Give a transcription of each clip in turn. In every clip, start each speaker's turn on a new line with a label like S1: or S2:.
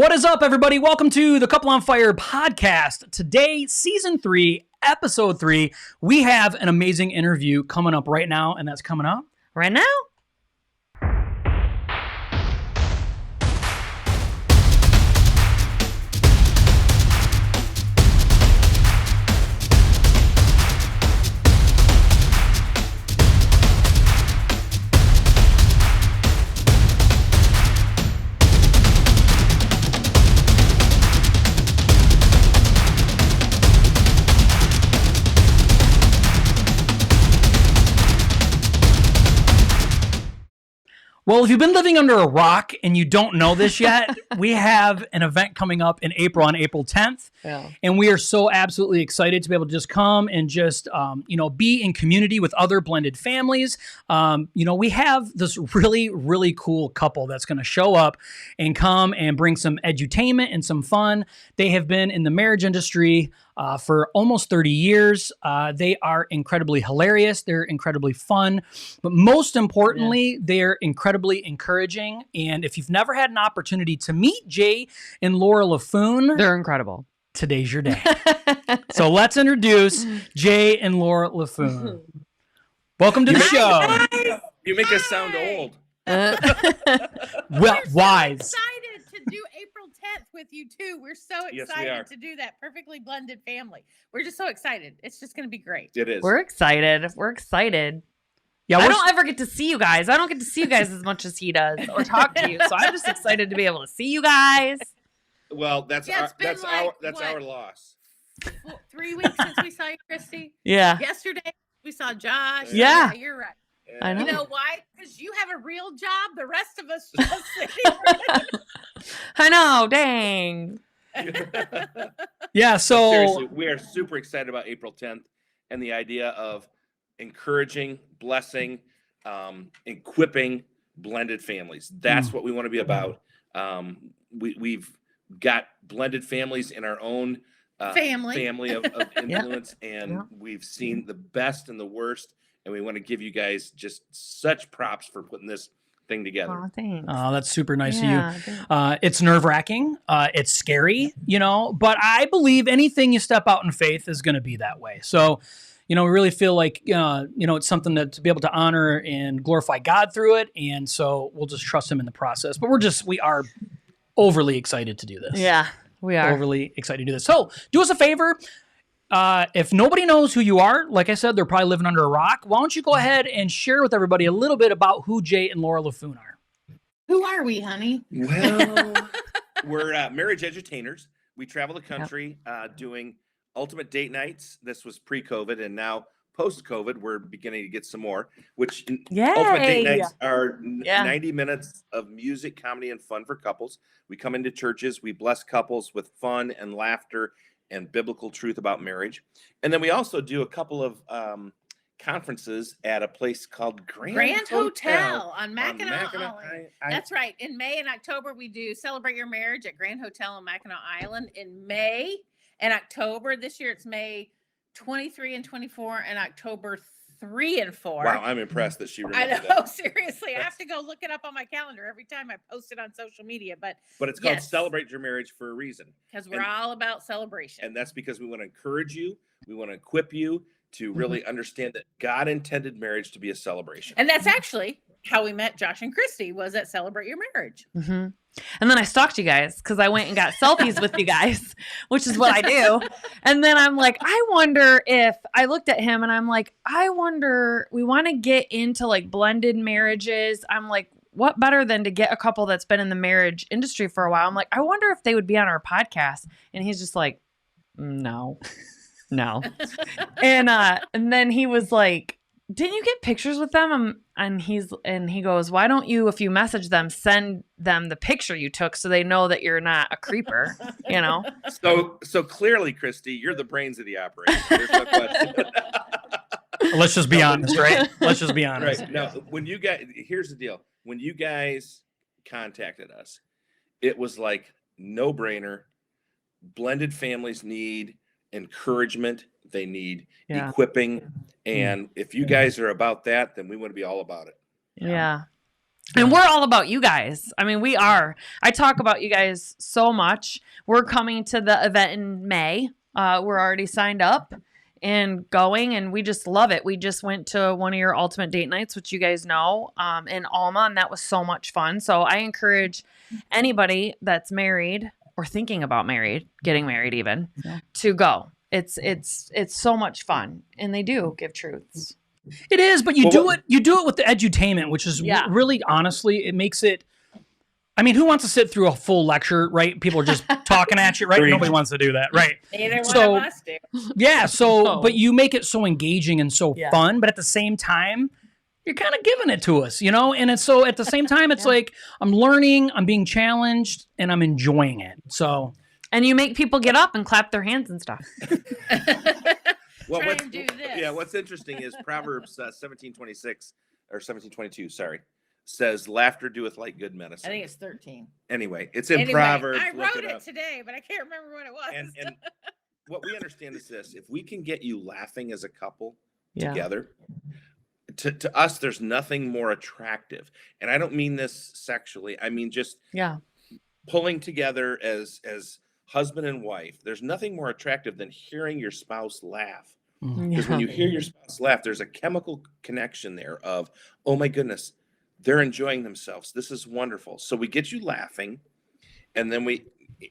S1: What is up, everybody? Welcome to the Couple on Fire podcast. Today, season 3, episode 3, we have an amazing interview coming up right now, and that's coming up
S2: right now.
S1: Well, if you've been living under a rock and you don't know this yet, we have an event coming up in April on April 10th.
S2: Yeah.
S1: And we are so absolutely excited to be able to just come and just, be in community with other blended families. We have this really, really cool couple that's going to show up and come and bring some edutainment and some fun. They have been in the marriage industry for almost 30 years. They are incredibly hilarious. They're incredibly fun. But most importantly, they're incredibly encouraging. And if you've never had an opportunity to meet Jay and Laura Laffoon,
S2: they're incredible.
S1: Today's your day. So let's introduce Jay and Laura Laffoon. Welcome to the show.
S3: You make us sound old.
S1: Well, wise.
S4: Excited to do April 10th with you too. We're so excited to do that perfectly blended family. We're just so excited. It's just going to be great.
S3: It is.
S2: We're excited. Yeah, I don't ever get to see you guys. I don't get to see you guys as much as he does or talk to you. So I'm just excited to be able to see you guys.
S3: Well, that's our loss.
S4: 3 weeks since we saw you, Christy.
S2: Yeah.
S4: Yesterday we saw Josh.
S2: Yeah,
S4: you're right.
S2: I know.
S4: You know why? Because you have a real job. The rest of us just sitting.
S2: I know. Dang.
S1: Yeah. So
S3: seriously, we are super excited about April 10th and the idea of encouraging, blessing, equipping blended families. That's what we want to be about. We've got blended families in our own family of influence, and we've seen the best and the worst, and we want to give you guys just such props for putting this thing together.
S2: Oh, thanks.
S1: Oh, that's super nice of you. It's nerve-wracking. It's scary, but I believe anything you step out in faith is going to be that way. So, we really feel like, it's something that to be able to honor and glorify God through it. And so we'll just trust him in the process. But we are overly excited to do this.
S2: Yeah, we are.
S1: Overly excited to do this. So do us a favor. If nobody knows who you are, like I said, they're probably living under a rock. Why don't you go ahead and share with everybody a little bit about who Jay and Laura Laffoon are?
S4: Who are we, honey?
S3: Well, we're marriage edutainers. We travel the country doing ultimate date nights. This was pre-COVID, and now post-COVID, we're beginning to get some more, which ultimate date nights are 90 minutes of music, comedy, and fun for couples. We come into churches, we bless couples with fun and laughter and biblical truth about marriage. And then we also do a couple of conferences at a place called Grand Hotel
S4: on Mackinac Island. That's right. In May and October, we do Celebrate Your Marriage at Grand Hotel on Mackinac Island. In May and October, this year it's May 23 and 24 and October 3 and 4.
S3: Wow, I'm impressed that she remembered
S4: I know, seriously. I have to go look it up on my calendar every time I post it on social media. But
S3: it's called Celebrate Your Marriage for a reason.
S4: Because we're all about celebration.
S3: And that's because we want to encourage you. We want to equip you to really understand that God intended marriage to be a celebration.
S4: And that's actually how we met Josh and Christy, was at Celebrate Your Marriage.
S2: Mm-hmm. And then I stalked you guys because I went and got selfies with you guys, which is what I do. And then I'm like, I wonder if I looked at him and I'm like, I wonder, we want to get into like blended marriages. I'm like, what better than to get a couple that's been in the marriage industry for a while? I'm like, I wonder if they would be on our podcast. And he's just like, no. And then he was like, didn't you get pictures with them? And he goes, why don't you, if you message them, send them the picture you took so they know that you're not a creeper,
S3: So clearly, Christy, you're the brains of the operation. There's no question.
S1: Let's just be honest, right? Let's just be honest.
S3: Right. Now, here's the deal. When you guys contacted us, it was like no brainer. Blended families need encouragement. They need equipping. And if you guys are about that, then we want to be all about it.
S2: Yeah. And we're all about you guys. I mean, we are. I talk about you guys so much. We're coming to the event in May. We're already signed up and going, and we just love it. We just went to one of your ultimate date nights, which you guys know, in Alma, and that was so much fun. So I encourage anybody that's married or thinking about getting married even, to go. It's so much fun, and they do give truths.
S1: It is, but you do it with the edutainment, which is really, honestly, it makes it. I mean, who wants to sit through a full lecture, right? People are just talking at you, right? Nobody wants to do that, right?
S4: Neither one of us do.
S1: Yeah, but you make it so engaging and so fun, but at the same time, you're kind of giving it to us, And it's so at the same time, it's like I'm learning, I'm being challenged, and I'm enjoying it. So,
S2: and you make people get up and clap their hands and stuff.
S3: Well, what's interesting is Proverbs 17:26 or 17:22, says laughter doeth like good medicine.
S4: I think it's 13.
S3: Anyway, it's in Proverbs.
S4: I wrote it today, but I can't remember what it was.
S3: And what we understand is this: if we can get you laughing as a couple together, to us, there's nothing more attractive. And I don't mean this sexually. I mean just pulling together as husband and wife. There's nothing more attractive than hearing your spouse laugh. Because when you hear your spouse laugh, there's a chemical connection there of, oh my goodness, they're enjoying themselves. This is wonderful. So we get you laughing, and then we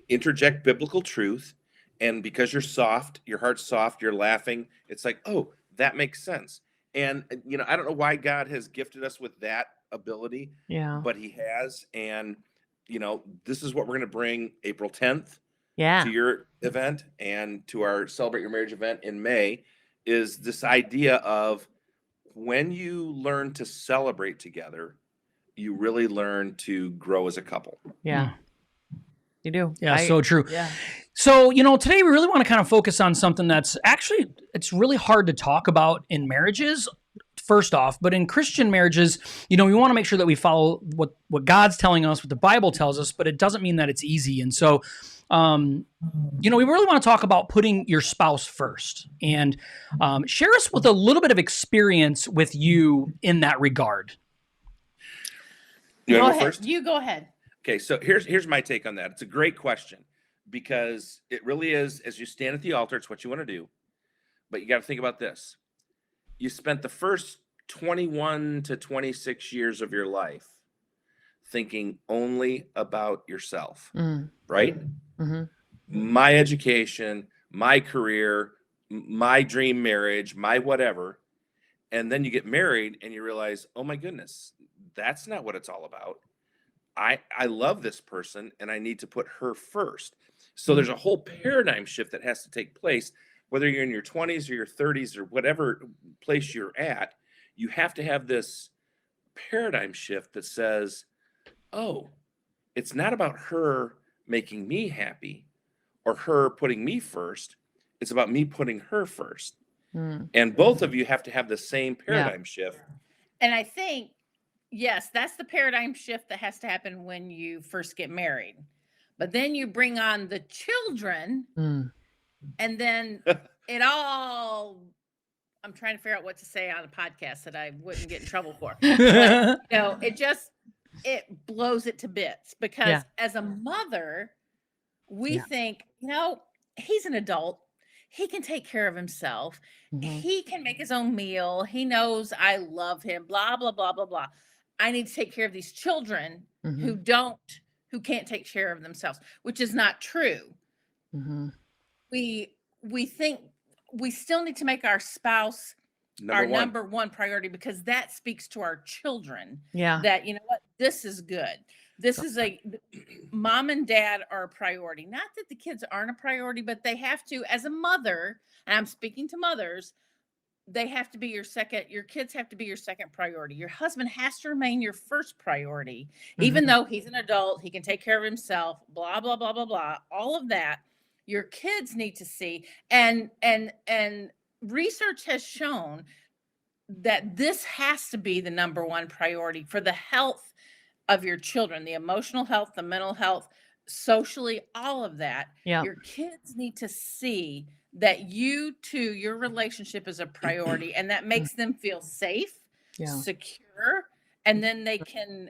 S3: interject biblical truth. And because you're soft, your heart's soft, you're laughing. It's like, oh, that makes sense. And, I don't know why God has gifted us with that ability, but he has. And, this is what we're going to bring April 10th to your event and to our Celebrate Your Marriage event in May, is this idea of when you learn to celebrate together, you really learn to grow as a couple.
S2: Yeah. You do.
S1: Yeah, so true. Yeah. So, today we really want to kind of focus on something that's actually, it's really hard to talk about in marriages, first off, but in Christian marriages, we want to make sure that we follow what God's telling us, what the Bible tells us, but it doesn't mean that it's easy. And so, we really want to talk about putting your spouse first, and share us with a little bit of experience with you in that regard.
S3: You want to go first?
S4: You go ahead.
S3: Okay, so here's my take on that. It's a great question, because it really is, as you stand at the altar, it's what you want to do. But you got to think about this. You spent the first 21 to 26 years of your life thinking only about yourself, right? Mm-hmm. My education, my career, my dream marriage, my whatever. And then you get married and you realize, oh my goodness, that's not what it's all about. I love this person and I need to put her first. So there's a whole paradigm shift that has to take place, whether you're in your 20s or your 30s or whatever place you're at. You have to have this paradigm shift that says, oh, it's not about her making me happy or her putting me first. It's about me putting her first. And both of you have to have the same paradigm shift.
S4: And I think, yes, that's the paradigm shift that has to happen when you first get married. But then you bring on the children, and then it all, I'm trying to figure out what to say on a podcast that I wouldn't get in trouble for. But, it blows it to bits, because as a mother, we think, he's an adult. He can take care of himself. He can make his own meal. He knows I love him, blah, blah, blah, blah, blah. I need to take care of these children who can't take care of themselves, which is not true. We think we still need to make our spouse number one priority, because that speaks to our children. That, this is good. This is mom and dad are a priority. Not that the kids aren't a priority, but they have to, as a mother, and I'm speaking to mothers, they have to be your kids have to be your second priority. Your husband has to remain your first priority, even though he's an adult, he can take care of himself, blah, blah, blah, blah, blah, all of that. Your kids need to see, and research has shown that this has to be the number one priority for the health of your children, the emotional health, the mental health, socially, all of that. Your kids need to see that your relationship is a priority, and that makes them feel safe, secure, and then they can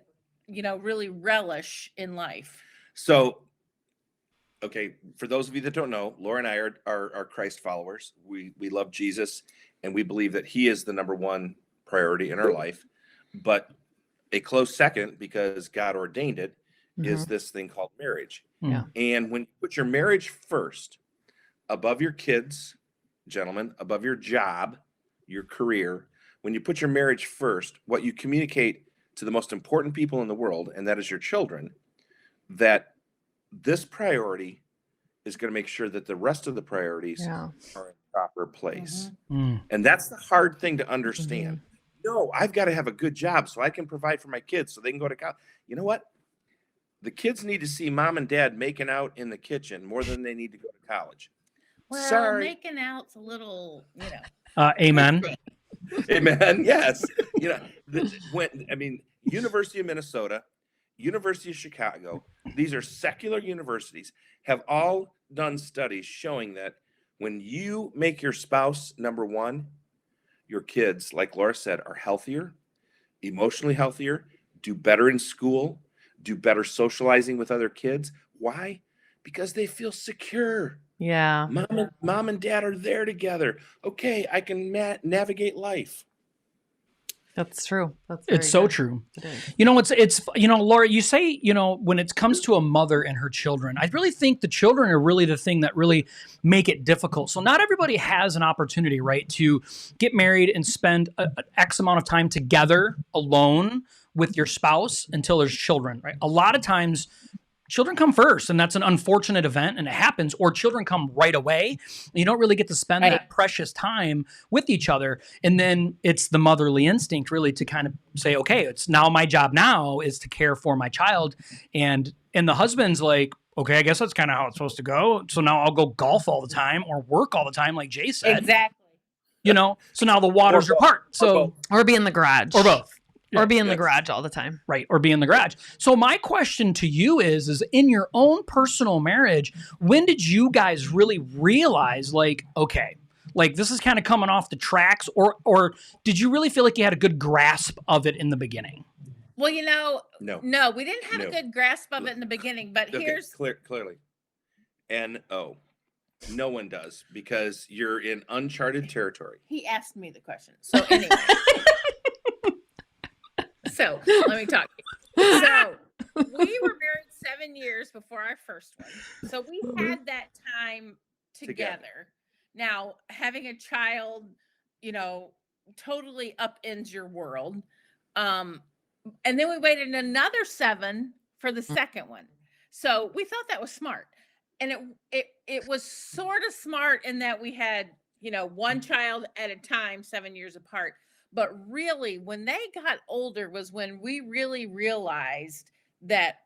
S4: really relish in life.
S3: So, okay, for those of you that don't know, Laura and I are Christ followers. We love Jesus, and we believe that he is the number one priority in our life. But a close second, because God ordained it, is this thing called marriage.
S2: Yeah.
S3: And when you put your marriage first, above your kids, gentlemen, above your job, your career, when you put your marriage first, what you communicate to the most important people in the world, and that is your children, that this priority is going to make sure that the rest of the priorities are in proper place. And that's the hard thing to understand. No, I've got to have a good job so I can provide for my kids so they can go to college. You know what? The kids need to see mom and dad making out in the kitchen more than they need to go to college.
S4: Well,
S3: Sorry.
S4: making out's a little,
S1: Amen.
S3: Amen. Yes. University of Minnesota, University of Chicago, these are secular universities, have all done studies showing that when you make your spouse number one, your kids, like Laura said, are healthier, emotionally healthier, do better in school, do better socializing with other kids. Why? Because they feel secure.
S2: Yeah.
S3: Mom and dad are there together. Okay, I can navigate life.
S2: That's true.
S1: It's so true.
S2: It is.
S1: It's Laura, you say, when it comes to a mother and her children, I really think the children are really the thing that really make it difficult. So not everybody has an opportunity, right, to get married and spend an X amount of time together alone with your spouse until there's children, right? A lot of times children come first, and that's an unfortunate event, and it happens, or children come right away. You don't really get to spend that precious time with each other. And then it's the motherly instinct really to kind of say, okay, it's now my job now is to care for my child. And the husband's like, okay, I guess that's kind of how it's supposed to go. So now I'll go golf all the time or work all the time, like Jay said.
S4: Exactly.
S1: So now the waters are apart.
S2: Or be in the garage.
S1: Or both.
S2: Or be in the garage all the time.
S1: Right. Or be in the garage. So my question to you is in your own personal marriage, when did you guys really realize okay, this is kind of coming off the tracks, or did you really feel like you had a good grasp of it in the beginning?
S4: Well, no, we didn't have
S3: No.
S4: a good grasp of it in the beginning, but here's
S3: clearly. No one does, because you're in uncharted territory.
S4: He asked me the question. So anyway. So let me talk to you. So we were married 7 years before our first one. So we had that time together. Now, having a child, totally upends your world. And then we waited another 7 for the second one. So we thought that was smart. And it was sort of smart in that we had, one child at a time, 7 years apart. But really, when they got older was when we really realized that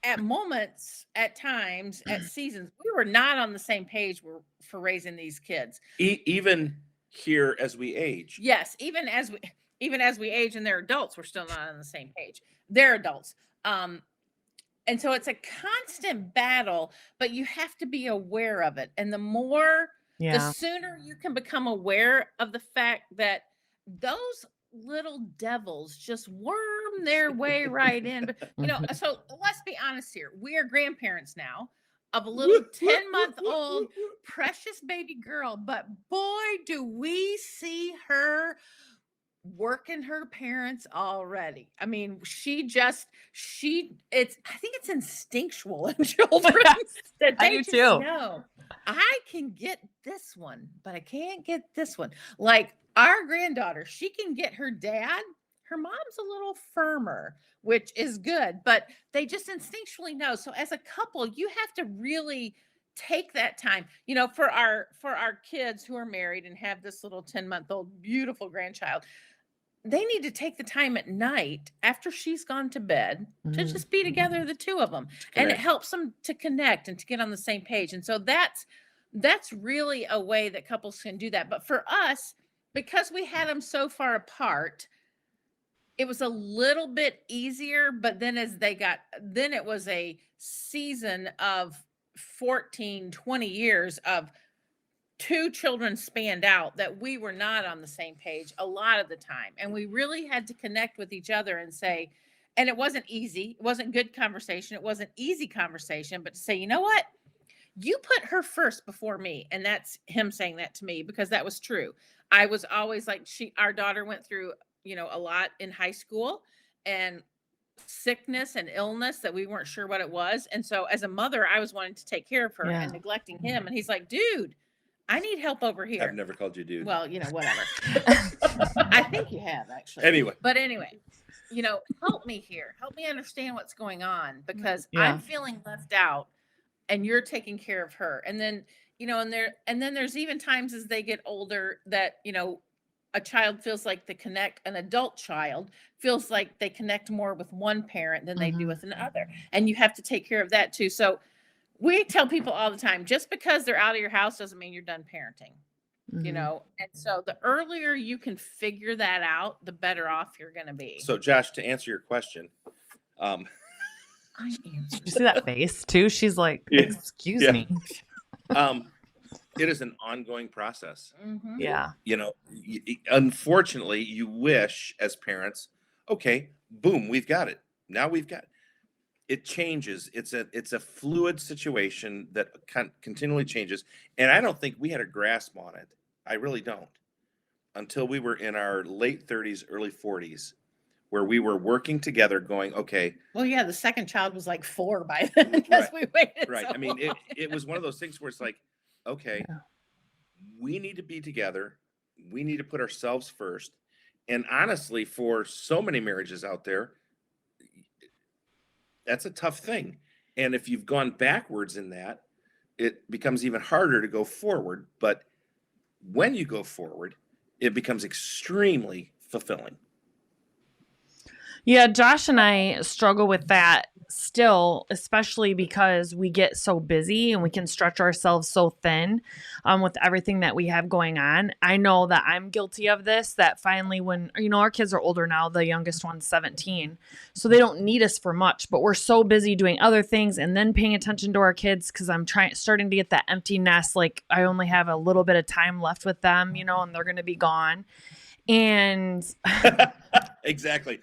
S4: at moments, at times, at seasons, we were not on the same page for raising these kids.
S3: Even here as we age.
S4: Yes, even as we age and they're adults, we're still not on the same page. They're adults. And so it's a constant battle, but you have to be aware of it. And the sooner you can become aware of the fact that those little devils just worm their way right in. But, so let's be honest here. We are grandparents now of a little 10-month-old precious baby girl. But boy, do we see her working her parents already. I mean, I think it's instinctual in children. That
S2: I
S4: they
S2: do
S4: just
S2: too.
S4: know, I can get this one, but I can't get this one. Like our granddaughter, she can get her dad. Her mom's a little firmer, which is good, but they just instinctually know. So as a couple, you have to really take that time, for our kids who are married and have this little 10-month-old beautiful grandchild. They need to take the time at night after she's gone to bed to just be together, the two of them. And it helps them to connect and to get on the same page. And so that's really a way that couples can do that. But for us, because we had them so far apart, it was a little bit easier. But then then it was a season of 14, 20 years of 2 children spanned out that we were not on the same page a lot of the time. And we really had to connect with each other and say, And it wasn't easy. It wasn't good conversation. It wasn't easy conversation, but to say, you know what? You put her first before me. And that's him saying that to me, because that was true. I was always like, our daughter went through, a lot in high school, and sickness and illness that we weren't sure what it was. And so as a mother, I was wanting to take care of her and neglecting him. And he's like, dude, I need help over here.
S3: I've never called you dude.
S4: Well, whatever. I think you have, actually.
S3: Anyway.
S4: But anyway, help me here. Help me understand what's going on, because I'm feeling left out and you're taking care of her. And then, and then there's even times as they get older that, a child feels like an adult child feels like they connect more with one parent than they do with another. And you have to take care of that too. So we tell people all the time, just because they're out of your house doesn't mean you're done parenting, and so the earlier you can figure that out, the better off you're going to be.
S3: So Josh, to answer your question,
S2: I answered. You see that face too? She's like, excuse me.
S3: It is an ongoing process.
S4: Mm-hmm.
S2: Yeah.
S3: Unfortunately, you wish as parents, okay, boom, we've got it. Now we've got it. It changes. It's a fluid situation that continually changes. And I don't think we had a grasp on it. I really don't. Until we were in our late 30s, early 40s, where we were working together going, okay.
S4: Well, yeah, the second child was like 4 by then, because we waited
S3: Right.
S4: so
S3: I mean,
S4: long.
S3: it was one of those things where it's like, okay, we need to be together. We need to put ourselves first. And honestly, for so many marriages out there, that's a tough thing. And if you've gone backwards in that, it becomes even harder to go forward. But when you go forward, it becomes extremely fulfilling.
S2: Yeah, Josh and I struggle with that still, especially because we get so busy and we can stretch ourselves so thin with everything that we have going on. I know that I'm guilty of this, that finally when, our kids are older now, the youngest one's 17, so they don't need us for much, but we're so busy doing other things and then paying attention to our kids, because I'm starting to get that empty nest. Like I only have a little bit of time left with them, and they're going to be gone. And
S3: exactly.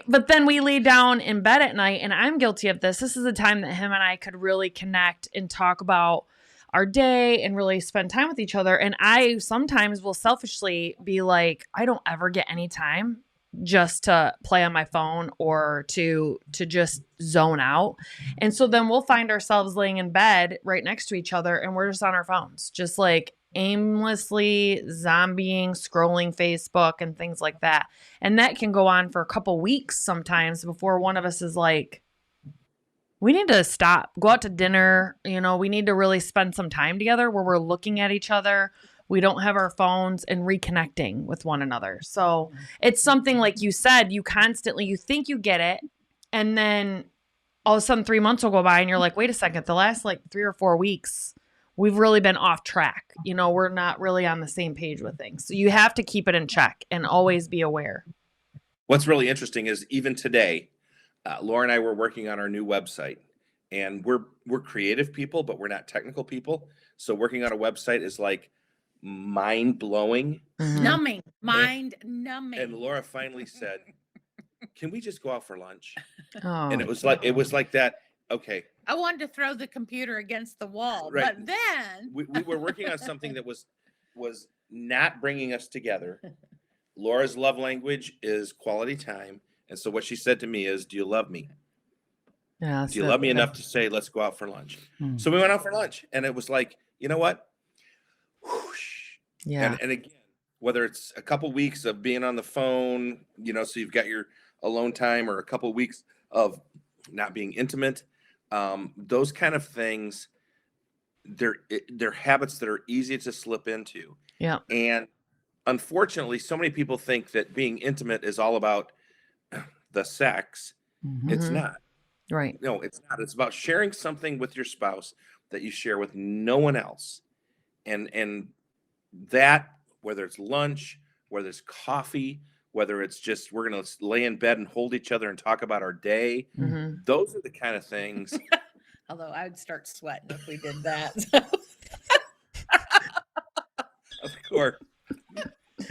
S2: But then we lay down in bed at night, and I'm guilty of this. This is a time that him and I could really connect and talk about our day and really spend time with each other. And I sometimes will selfishly be like, I don't ever get any time just to play on my phone or to just zone out. And so then we'll find ourselves laying in bed right next to each other, and we're just on our phones, just like aimlessly zombieing, scrolling Facebook and things like that. And that can go on for a couple weeks sometimes before one of us is like, we need to stop, go out to dinner. We need to really spend some time together where we're looking at each other. We don't have our phones, and reconnecting with one another. So it's something like you said, you think you get it. And then all of a sudden 3 months will go by and you're like, wait a second, the last 3 or 4 weeks, we've really been off track. We're not really on the same page with things. So you have to keep it in check and always be aware.
S3: What's really interesting is even today, Laura and I were working on our new website, and we're creative people, but we're not technical people. So working on a website is like mind blowing,
S4: numbing. And
S3: Laura finally said, "Can we just go out for lunch?"
S2: Oh.
S3: And it was like that. Okay.
S4: I wanted to throw the computer against the wall,
S3: right.
S4: But then
S3: we were working on something that was not bringing us together. Laura's love language is quality time. And so what she said to me is, do you love me?
S2: Yeah,
S3: do you love me enough to say, let's go out for lunch? So we went out for lunch, and it was like, you know what? Whoosh.
S2: Yeah.
S3: And again, whether it's a couple weeks of being on the phone, so you've got your alone time, or a couple weeks of not being intimate, those kind of things, they're habits that are easy to slip into.
S2: Yeah.
S3: And unfortunately, so many people think that being intimate is all about the sex. It's not.
S2: Right.
S3: No, it's not. It's about sharing something with your spouse that you share with no one else. And that, whether it's lunch, whether it's coffee, whether it's just we're going to lay in bed and hold each other and talk about our day, those are the kind of things.
S4: Although I would start sweating if we did that.
S3: Of course.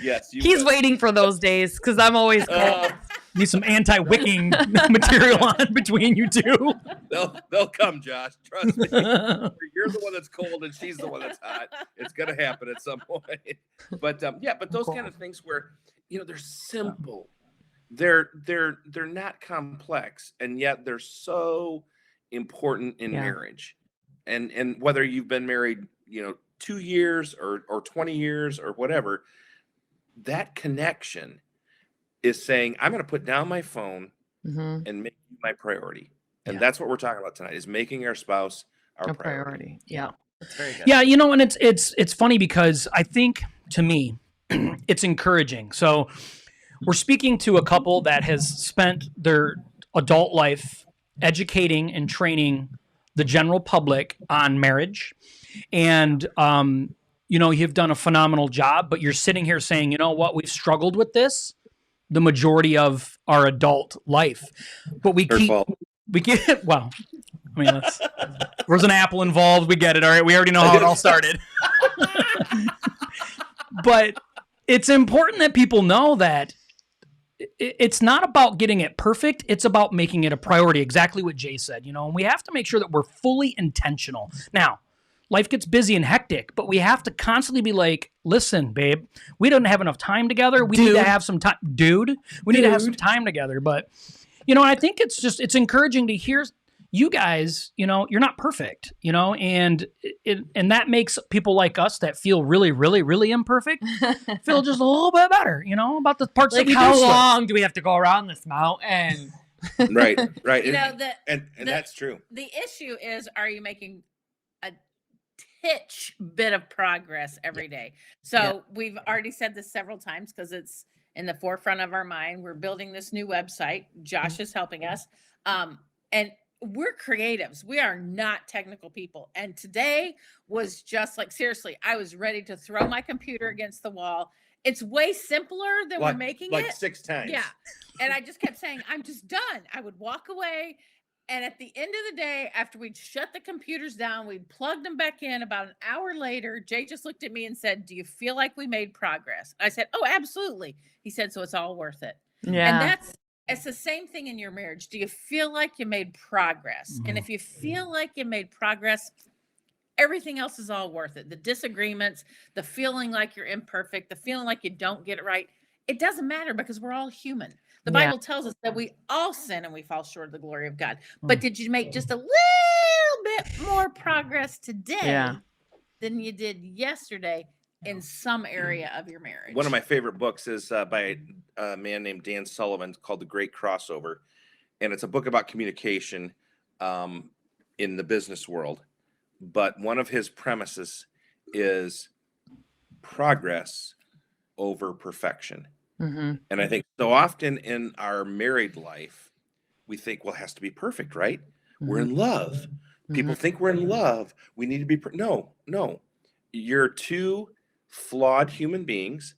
S3: Yes.
S2: He's waiting for those days, because I'm always cold.
S1: Need some anti-wicking material on between you two.
S3: They'll come, Josh. Trust me. You're the one that's cold and she's the one that's hot. It's gonna happen at some point. But but those kind of things where they're simple. They're not complex, and yet they're so important in marriage. And whether you've been married, 2 years or 20 years or whatever, that connection is saying, I'm going to put down my phone and make you my priority. And that's what we're talking about tonight, is making our spouse our priority.
S2: Yeah.
S3: That's very good.
S1: Yeah, and it's funny because I think, to me, it's encouraging. So we're speaking to a couple that has spent their adult life educating and training the general public on marriage. And, you've done a phenomenal job, but you're sitting here saying, you know what, we've struggled with this the majority of our adult life, but we get, well, I mean, there's an apple involved. We get it. All right. We already know how it all started. But it's important that people know that it's not about getting it perfect. It's about making it a priority. Exactly what Jay said, and we have to make sure that we're fully intentional. Now, life gets busy and hectic, but we have to constantly be like, listen, babe, we don't have enough time together. We need to have some time. Dude, we need to have some time together. But, I think it's encouraging to hear you guys, you're not perfect, and that makes people like us that feel really, really, really imperfect feel just a little bit better, about the parts that we
S2: how
S1: do.
S2: long do we have to go around this mountain?
S3: Right. And that's true.
S4: The issue is, are you making a titch bit of progress every day? So we've already said this several times because it's in the forefront of our mind. We're building this new website. Josh is helping us. And we're creatives. We are not technical people. And today was just like, seriously, I was ready to throw my computer against the wall. It's way simpler than we're making it.
S3: Like 6 times.
S4: Yeah. And I just kept saying, I'm just done. I would walk away. And at the end of the day, after we'd shut the computers down, we'd plugged them back in. About an hour later, Jay just looked at me and said, do you feel like we made progress? I said, oh, absolutely. He said, so it's all worth it.
S2: Yeah.
S4: And it's the same thing in your marriage. Do you feel like you made progress? And if you feel like you made progress, everything else is all worth it. The disagreements, the feeling like you're imperfect, the feeling like you don't get it right, it doesn't matter because we're all human. The Bible tells us that we all sin and we fall short of the glory of God. But did you make just a little bit more progress today than you did yesterday in some area of your marriage?
S3: One of my favorite books is by a man named Dan Sullivan, called The Great Crossover. And it's a book about communication in the business world. But one of his premises is progress over perfection. And I think so often in our married life, we think, well, it has to be perfect, right? We're in love. People think we're in love. We need to be. No. You're two flawed human beings,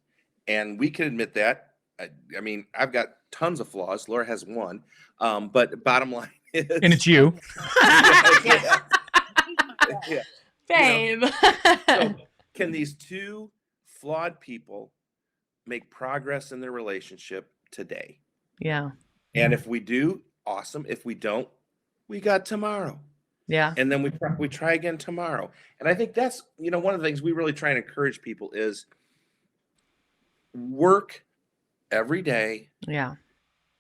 S3: and we can admit that. I mean, I've got tons of flaws. Laura has one. But bottom line is,
S1: And it's you.
S2: Babe.
S3: So can these two flawed people make progress in their relationship today?
S2: Yeah.
S3: And if we do, awesome. If we don't, we got tomorrow.
S2: Yeah.
S3: And then we try again tomorrow. And I think that's, one of the things we really try and encourage people is work every day.
S2: Yeah.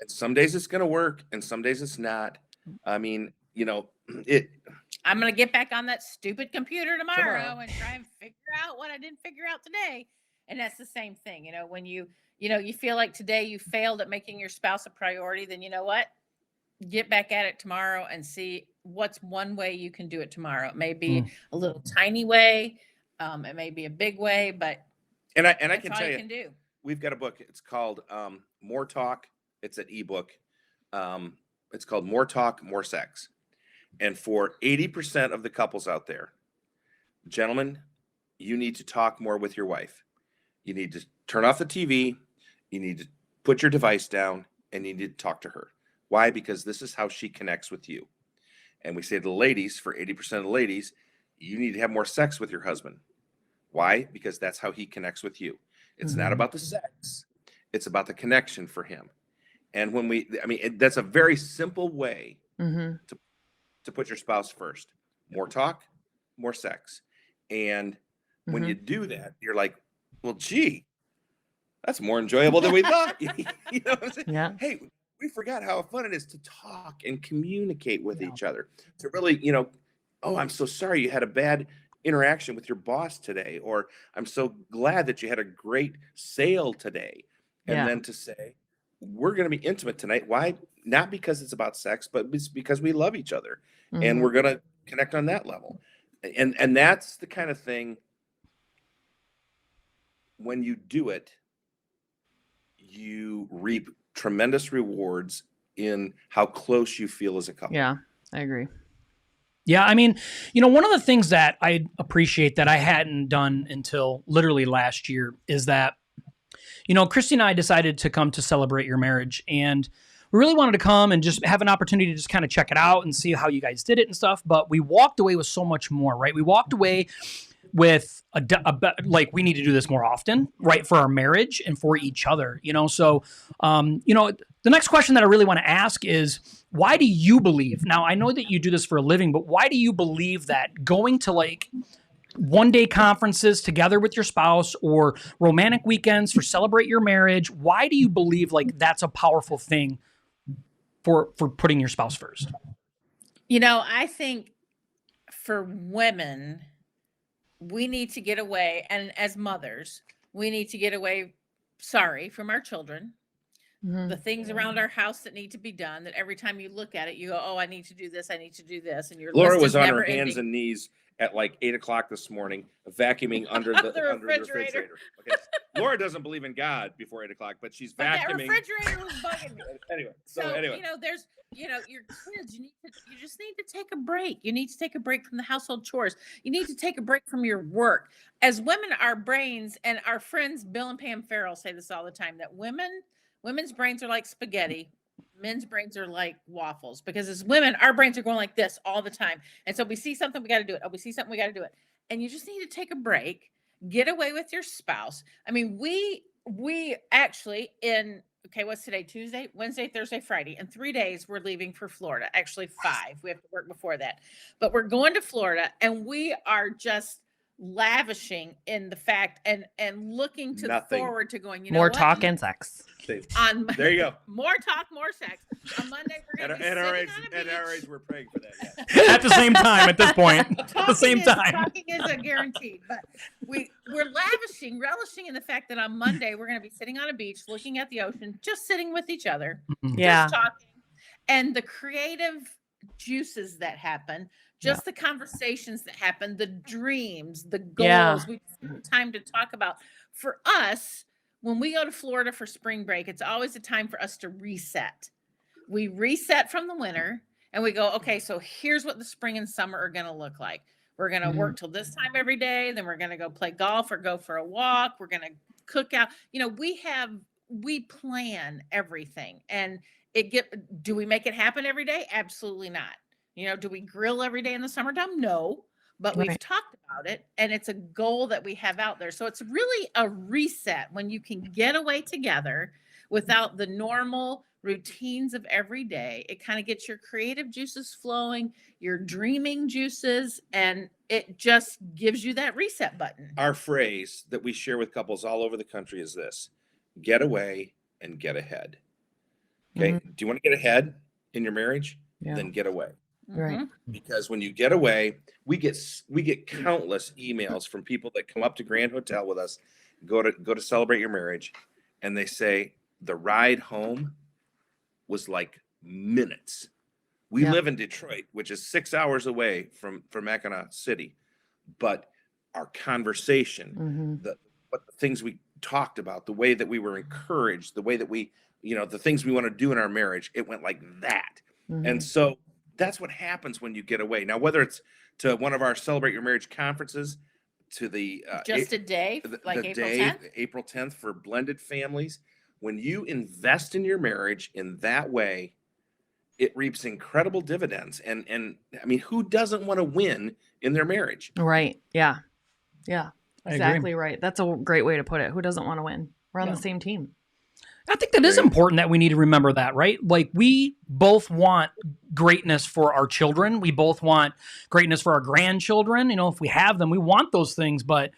S3: And some days it's going to work and some days it's not. I mean,
S4: I'm going to get back on that stupid computer tomorrow and try and figure out what I didn't figure out today. And that's the same thing. When you feel like today you failed at making your spouse a priority, then you know what? Get back at it tomorrow and see what's one way you can do it tomorrow. It may be a little tiny way. It may be a big way, but
S3: I can tell
S4: you can do.
S3: We've got a book. It's called More Talk. It's an ebook. It's called More Talk, More Sex. And for 80% of the couples out there, gentlemen, you need to talk more with your wife. You need to turn off the TV. You need to put your device down and you need to talk to her. Why? Because this is how she connects with you. And we say to the ladies, for 80% of the ladies, you need to have more sex with your husband. Why? Because that's how he connects with you. It's not about the sex. It's about the connection for him. And when that's a very simple way
S2: Mm-hmm.
S3: to put your spouse first. More talk, more sex. And when
S2: Mm-hmm.
S3: you do that, you're like, well, gee, that's more enjoyable than we thought. You know what I'm saying?
S2: Yeah.
S3: Hey, we forgot how fun it is to talk and communicate with
S1: Yeah.
S3: each other. To really, oh, I'm so sorry you had a bad interaction with your boss today, or I'm so glad that you had a great sale today. And
S2: Yeah.
S3: then to say, we're going to be intimate tonight. Why? Not because it's about sex, but it's because we love each other, and
S2: Mm-hmm.
S3: we're going to connect on that level. And that's the kind of thing, when you do it, you reap tremendous rewards in how close you feel as a couple.
S2: Yeah, I agree.
S1: Yeah, I mean, one of the things that I appreciate that I hadn't done until literally last year is that, Christy and I decided to come to Celebrate Your Marriage, and we really wanted to come and just have an opportunity to just kind of check it out and see how you guys did it and stuff. But we walked away with so much more, right? We walked away with like, we need to do this more often, right? For our marriage and for each other, So, the next question that I really want to ask is, why do you believe, now I know that you do this for a living, but why do you believe that going to like one-day conferences together with your spouse or romantic weekends for Celebrate Your Marriage, why do you believe like that's a powerful thing for putting your spouse first?
S4: I think for women, we need to get away, and as mothers, we need to get away, from our children.
S2: Mm-hmm.
S4: The things around our house that need to be done, that every time you look at it, you go, oh, I need to do this, I need to do this. And your
S3: Laura
S4: list
S3: was
S4: is
S3: on
S4: never
S3: her hands
S4: ending.
S3: and knees at like 8:00 this morning, vacuuming under the refrigerator. Okay. Laura doesn't believe in God before 8:00, but she's
S4: But that
S3: vacuuming.
S4: refrigerator was bugging me.
S3: Anyway,
S4: So there's your kids, you just need to take a break. You need to take a break from the household chores. You need to take a break from your work. As women, our brains, and our friends Bill and Pam Farrell say this all the time, that women's brains are like spaghetti. Men's brains are like waffles, because as women, our brains are going like this all the time. And so we see something, we got to do it. Oh, we see something, we got to do it. And you just need to take a break, get away with your spouse. I mean, we actually what's today? Tuesday, Wednesday, Thursday, Friday. In 3 days, we're leaving for Florida. Actually, 5. We have to work before that. But we're going to Florida, and we are just lavishing in the fact and looking to forward to going,
S2: more talk and sex.
S3: There you go.
S4: More talk, more sex. On Monday, we're going to be sitting on a beach.
S3: At our age, we're praying for that. Yeah.
S1: At the same time, at this point. At the same time.
S4: Talking is a guarantee. But we're relishing in the fact that on Monday, we're going to be sitting on a beach, looking at the ocean, just sitting with each other,
S2: Yeah.
S4: just talking. And the creative juices that happen, just the conversations that happen, the dreams, the goals, we have time to talk about. For us, when we go to Florida for spring break, it's always a time for us to reset. We reset from the winter and we go, okay, so here's what the spring and summer are going to look like. We're going to work till this time every day. Then we're going to go play golf or go for a walk. We're going to cook out. We plan everything. And do we make it happen every day? Absolutely not. Do we grill every day in the summertime? No. But we've talked about it, and it's a goal that we have out there. So it's really a reset when you can get away together without the normal routines of every day. It kind of gets your creative juices flowing, your dreaming juices, and it just gives you that reset button.
S3: Our phrase that we share with couples all over the country is this: get away and get ahead. Okay. Do you want to get ahead in your marriage?
S2: Yeah.
S3: Then get away.
S2: Right.
S3: Because when you get away, we get countless emails from people that come up to Grand Hotel with us, go to Celebrate Your Marriage, and they say the ride home was like minutes. We live in Detroit, which is 6 hours away from Mackinac City, but our conversation, the things we talked about, the way that we were encouraged, the way that we, the things we want to do in our marriage, it went like that. And so that's what happens when you get away. Now, whether it's to one of our Celebrate Your Marriage conferences, to the
S4: just a day, like
S3: the
S4: April
S3: day,
S4: 10th?
S3: April 10th for blended families, when you invest in your marriage in that way, it reaps incredible dividends. And I mean, who doesn't want to win in their marriage?
S2: Right. Yeah.
S1: I
S2: Exactly
S1: agree.
S2: right. That's a great way to put it. Who doesn't want to win? We're on the same team.
S1: I think that is important that we need to remember that, right? Like we both want greatness for our children. We both want greatness for our grandchildren. You know, if we have them, we want those things. But,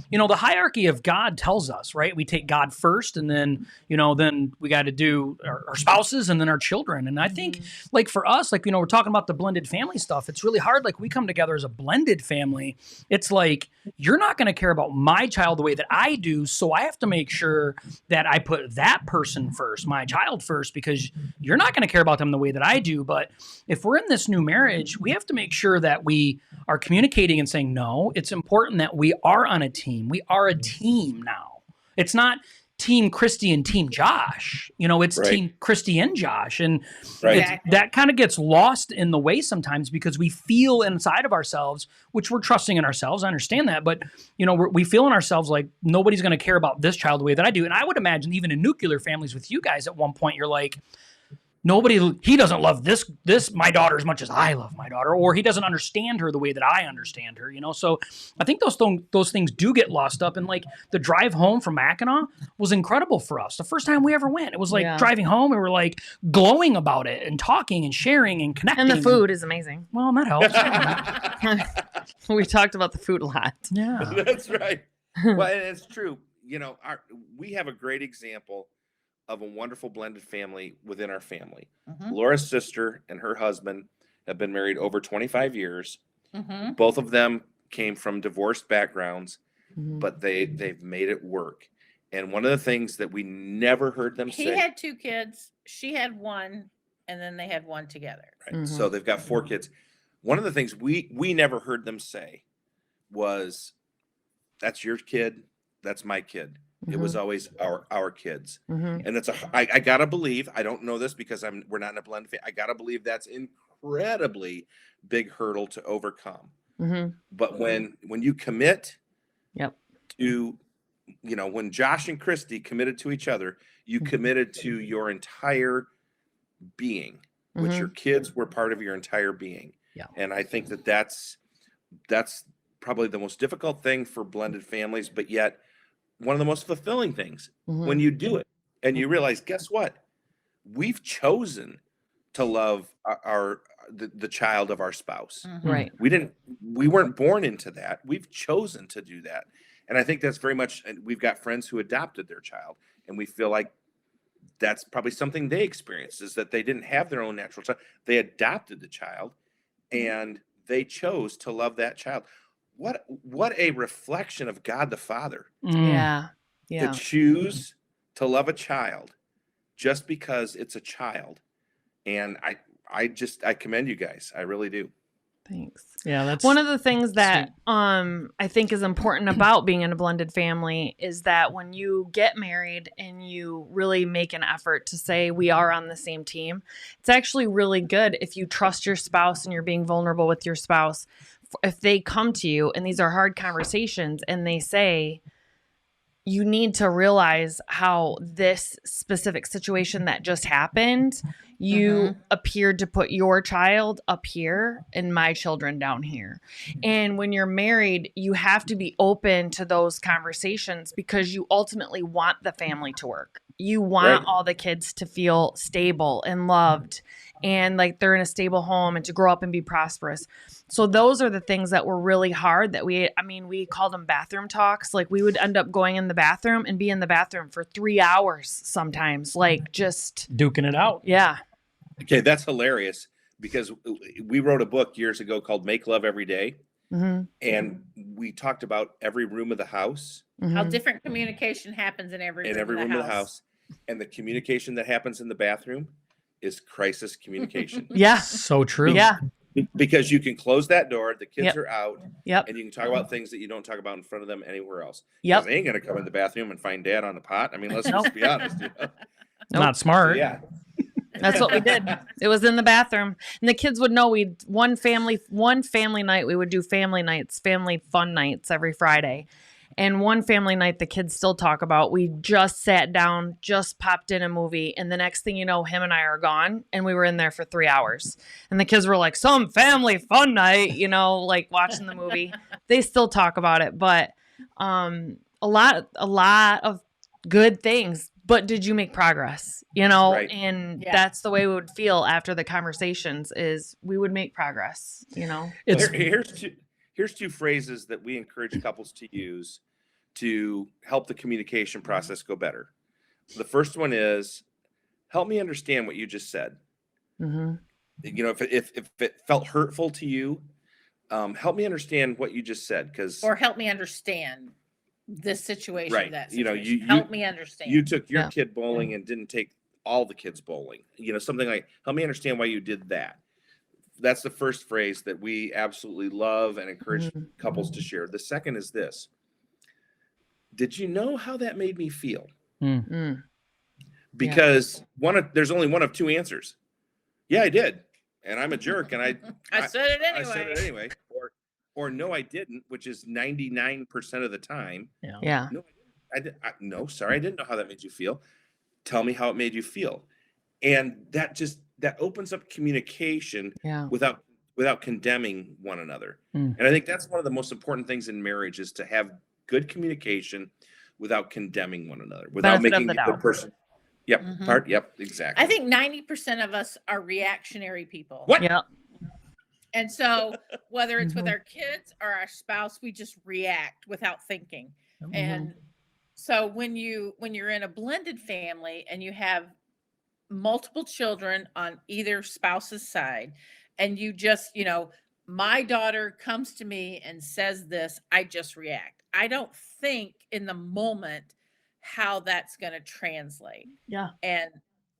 S1: you know, the hierarchy of God tells us, right? We take God first and then, you know, then we got to do our spouses and then our children. And I think like for us, like, you know, we're talking about the blended family stuff. It's really hard. Like we come together as a blended family. It's like, you're not going to care about my child the way that I do. So I have to make sure that I put that person first, my child first, because you're not going to care about them the way that I do. But if we're in this new marriage, we have to make sure that we are communicating and saying, no, it's important that we are on a team. We are a team now. It's not Team Christy and Team Josh. You know, it's Team Christy and Josh. And that kind of gets lost in the way sometimes because we feel inside of ourselves, which we're trusting in ourselves. I understand that. But, you know, we feel in ourselves like nobody's going to care about this child the way that I do. And I would imagine even in nuclear families with you guys at one point, you're like, he doesn't love this my daughter as much as I love my daughter, or he doesn't understand her the way that I understand her, you know? So I think those things do get lost up. And like the drive home from Mackinac was incredible for us. The first time we ever went, it was like driving home and we were like glowing about it and talking and sharing and connecting.
S2: And the food is amazing.
S1: Well, that helps.
S2: We talked about the food a lot.
S1: Yeah.
S3: That's right. Well, and it's true. You know, we have a great example of a wonderful blended family within our family. Laura's sister and her husband have been married over 25 years. Both of them came from divorced backgrounds, but they've made it work. And one of the things that we never heard them say.
S4: He had 2 kids. She had 1, and then they had 1 together.
S3: Right. So they've got 4 kids. One of the things we never heard them say was, that's your kid, that's my kid. It was always our kids. And it's I gotta believe, I don't know this because we're not in a blended family. I gotta believe that's incredibly big hurdle to overcome. But when you commit to, you know, when Josh and Christy committed to each other, you committed to your entire being, which your kids were part of your entire being. And I think that's probably the most difficult thing for blended families, but yet one of the most fulfilling things when you do it and you realize, guess what? We've chosen to love the child of our spouse.
S2: Right.
S3: We weren't born into that. We've chosen to do that. And I think that's very much, and we've got friends who adopted their child, and we feel like that's probably something they experienced, is that they didn't have their own natural child. They adopted the child and they chose to love that child. What a reflection of God the Father.
S2: Yeah.
S3: To choose to love a child just because it's a child. And I commend you guys. I really do.
S2: Thanks.
S1: Yeah, that's
S2: one of the things that I think is important about being in a blended family is that when you get married and you really make an effort to say we are on the same team, it's actually really good if you trust your spouse and you're being vulnerable with your spouse. If they come to you and these are hard conversations and they say, you need to realize how this specific situation that just happened, you appeared to put your child up here and my children down here. And when you're married, you have to be open to those conversations because you ultimately want the family to work. You want all the kids to feel stable and loved and like they're in a stable home and to grow up and be prosperous. So those are the things that were really hard that we called them bathroom talks. Like we would end up going in the bathroom and be in the bathroom for 3 hours sometimes, like just
S1: duking it out.
S2: Yeah.
S3: Okay. That's hilarious because we wrote a book years ago called Make Love Every Day. And we talked about every room of the house.
S4: How different communication happens in every room of the house.
S3: And the communication that happens in the bathroom is crisis communication.
S2: Yeah.
S1: So true.
S2: Yeah.
S3: Because you can close that door, the kids are out,
S2: and
S3: you can talk about things that you don't talk about in front of them anywhere else.
S2: Yep.
S3: They ain't going to come in the bathroom and find dad on the pot. I mean, let's just be honest. You know?
S1: Not smart.
S3: So, yeah.
S2: That's what we did. It was in the bathroom. And the kids would know one family night, we would do family nights, family fun nights every Friday. And one family night the kids still talk about, we just sat down, just popped in a movie. And the next thing you know, him and I are gone. And we were in there for 3 hours. And the kids were like, some family fun night, you know, like watching the movie. They still talk about it. But a lot of good things but did you make progress? You know,
S3: Right.
S2: and
S4: Yeah.
S2: that's the way we would feel after the conversations is we would make progress, you know?
S1: It's
S3: Here's two phrases that we encourage couples to use to help the communication process go better. The first one is, help me understand what you just said.
S2: Mm-hmm.
S3: You know, if it felt hurtful to you, help me understand what you just said, because
S4: Or help me understand this situation.
S3: Right.
S4: That
S3: You know,
S4: situation. Help me understand.
S3: you took your
S2: Yeah.
S3: kid bowling and didn't take all the kids bowling. You know, something like, help me understand why you did that. That's the first phrase that we absolutely love and encourage couples to share. The second is this: did you know how that made me feel?
S2: Mm.
S3: Because there's only one of two answers. Yeah, I did, and I'm a jerk, and
S4: I said it anyway.
S3: I said it anyway. Or no, I didn't, which is 99% of the time.
S2: Yeah.
S3: No, no, sorry, I didn't know how that made you feel. Tell me how it made you feel. And that opens up communication
S2: Yeah.
S3: without condemning one another.
S1: Mm.
S3: And I think that's one of the most important things in marriage, is to have good communication without condemning one another, without
S2: Benefit of
S3: making
S2: the
S3: the other
S2: doubt.
S3: person. Yep.
S4: Mhm.
S3: Yep. Exactly.
S4: I think 90% of us are reactionary people.
S3: What?
S2: Yep.
S4: And so whether it's with
S2: Mhm.
S4: our kids or our spouse, we just react without thinking.
S1: Mhm.
S4: And so when you're in a blended family and you have multiple children on either spouse's side, and you just, my daughter comes to me and says this, I just react. I don't think in the moment how that's going to translate.
S2: Yeah.
S4: And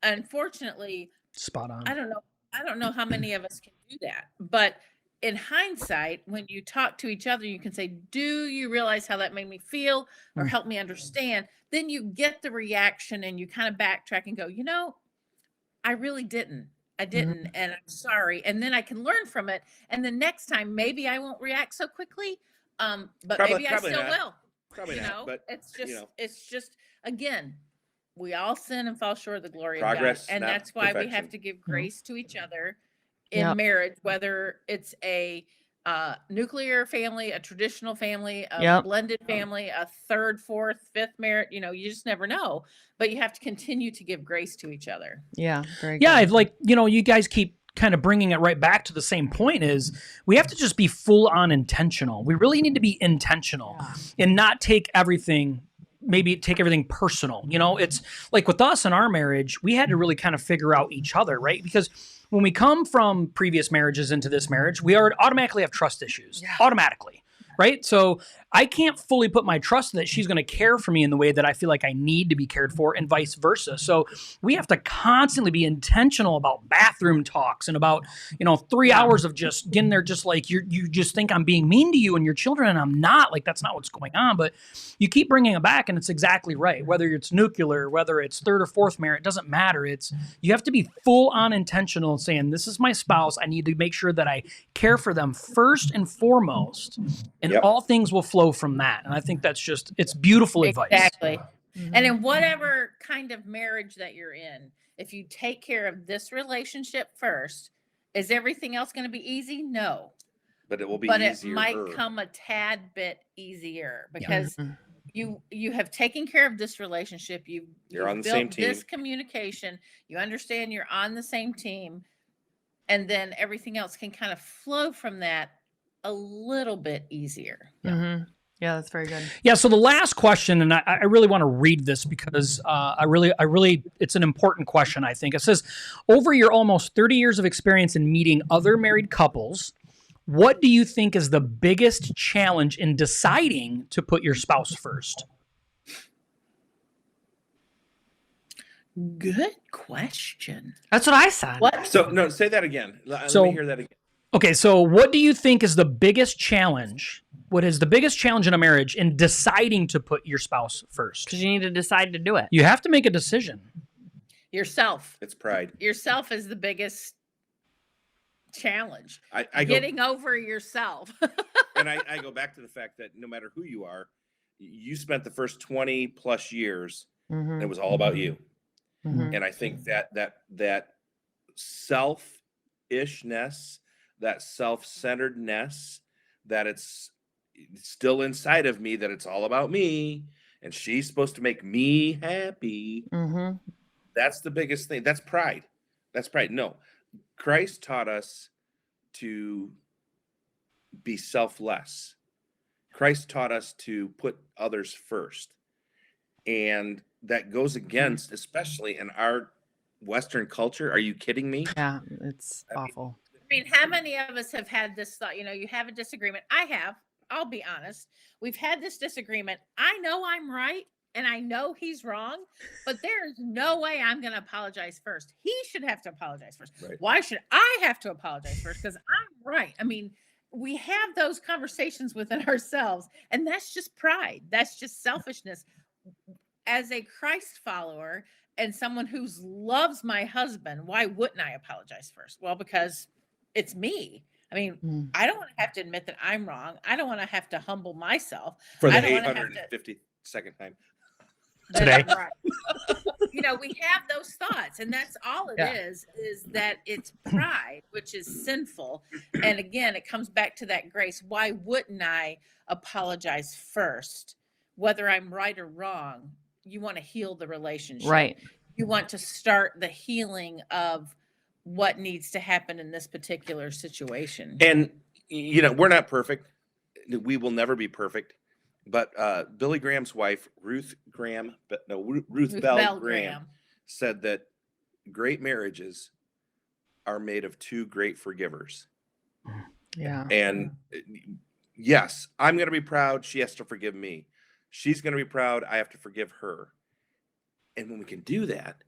S4: unfortunately,
S1: spot on.
S4: I don't know how many of us can do that. But in hindsight, when you talk to each other, you can say, do you realize how that made me feel, or
S1: Mm.
S4: help me understand? Then you get the reaction and you kind of backtrack and go, I really didn't. I didn't. And I'm sorry. And then I can learn from it. And the next time, maybe I won't react so quickly. But maybe I still
S3: not.
S4: will.
S3: Probably not. But
S4: It's just, again, we all sin and fall short of the glory
S3: Progress,
S4: of God. And
S3: not
S4: that's why we
S3: perfection.
S4: have to give grace to each other in
S2: Yep.
S4: marriage, whether it's a nuclear family, a traditional family, a
S2: Yep.
S4: blended family, a third, fourth, fifth marriage. You just never know. But you have to continue to give grace to each other.
S2: Yeah. Very
S1: Yeah,
S2: good.
S1: I've like, you guys keep kind of bringing it right back to the same point, is we have to just be full on intentional. We really need to be intentional and not take everything personal. It's like with us in our marriage, we had to really kind of figure out each other, right? Because when we come from previous marriages into this marriage, we automatically have trust issues, automatically, right? So I can't fully put my trust that she's going to care for me in the way that I feel like I need to be cared for, and vice versa. So we have to constantly be intentional about bathroom talks and about, 3 hours of just getting there, just like you just think I'm being mean to you and your children, and I'm not. Like, that's not what's going on. But you keep bringing it back, and it's exactly right. Whether it's nuclear, whether it's third or fourth marriage, it doesn't matter. You have to be full on intentional, saying, this is my spouse. I need to make sure that I care for them first and foremost, and all things will flow from that. And I think that's it's beautiful advice.
S4: Exactly. And in whatever kind of marriage that you're in, if you take care of this relationship first, is everything else going to be easy? No.
S3: But it will be
S4: But
S3: easier.
S4: it might come a tad bit easier because
S2: Mhm.
S4: you have taken care of this relationship.
S3: You're on the
S4: built
S3: same team.
S4: this communication. You understand you're on the same team. And then everything else can kind of flow from that a little bit easier.
S2: Mhm. Yeah, that's very good.
S1: Yeah. So the last question, and I really want to read this because I really, it's an important question, I think. It says, over your almost 30 years of experience in meeting other married couples, what do you think is the biggest challenge in deciding to put your spouse first?
S4: Good question.
S2: That's what I said.
S4: What?
S3: So no, say that again. Let
S1: So-
S3: me hear that again.
S1: Okay, so what do you think is the biggest challenge? What is the biggest challenge in a marriage in deciding to put your spouse first?
S2: Because you need to decide to do it.
S1: You have to make a decision.
S4: Yourself.
S3: It's pride.
S4: Yourself is the biggest challenge.
S3: I go,
S4: Getting over yourself.
S3: and I go back to the fact that no matter who you are, you spent the first 20 plus years, and it was all about you.
S2: Mhm.
S3: And I think that selfishness, that self-centeredness, that it's still inside of me, that it's all about me and she's supposed to make me happy.
S2: Mm-hmm.
S3: That's the biggest thing. That's pride. That's pride. No, Christ taught us to be selfless. Christ taught us to put others first. And that goes against, especially in our Western culture. Are you kidding me?
S2: Yeah, it's awful.
S4: I mean, how many of us have had this thought? You know, you have a disagreement. I have. I'll be honest. We've had this disagreement. I know I'm right and I know he's wrong, but there's no way I'm going to apologize first. He should have to apologize first.
S3: Right.
S4: Why should I have to apologize first? Because I'm right. I mean, we have those conversations within ourselves, and that's just pride. That's just selfishness. As a Christ follower and someone who loves my husband, why wouldn't I apologize first? Well, because it's me. I mean, I don't want to have to admit that I'm wrong. I don't want to have to humble myself.
S3: For the
S4: I don't wanna have to-
S3: 852nd time.
S1: Today.
S4: Right. You know, we have those thoughts, and that's all it is that it's pride, which is sinful. And again, it comes back to that grace. Why wouldn't I apologize first? Whether I'm right or wrong, you want to heal the relationship.
S2: Right.
S4: You want to start the healing of what needs to happen in this particular situation.
S3: And, you know, we're not perfect. We will never be perfect. But Billy Graham's wife, Ruth Bell Graham, said that great marriages are made of two great forgivers.
S2: Yeah.
S3: And yes, I'm going to be proud. She has to forgive me. She's going to be proud. I have to forgive her. And when we can do that,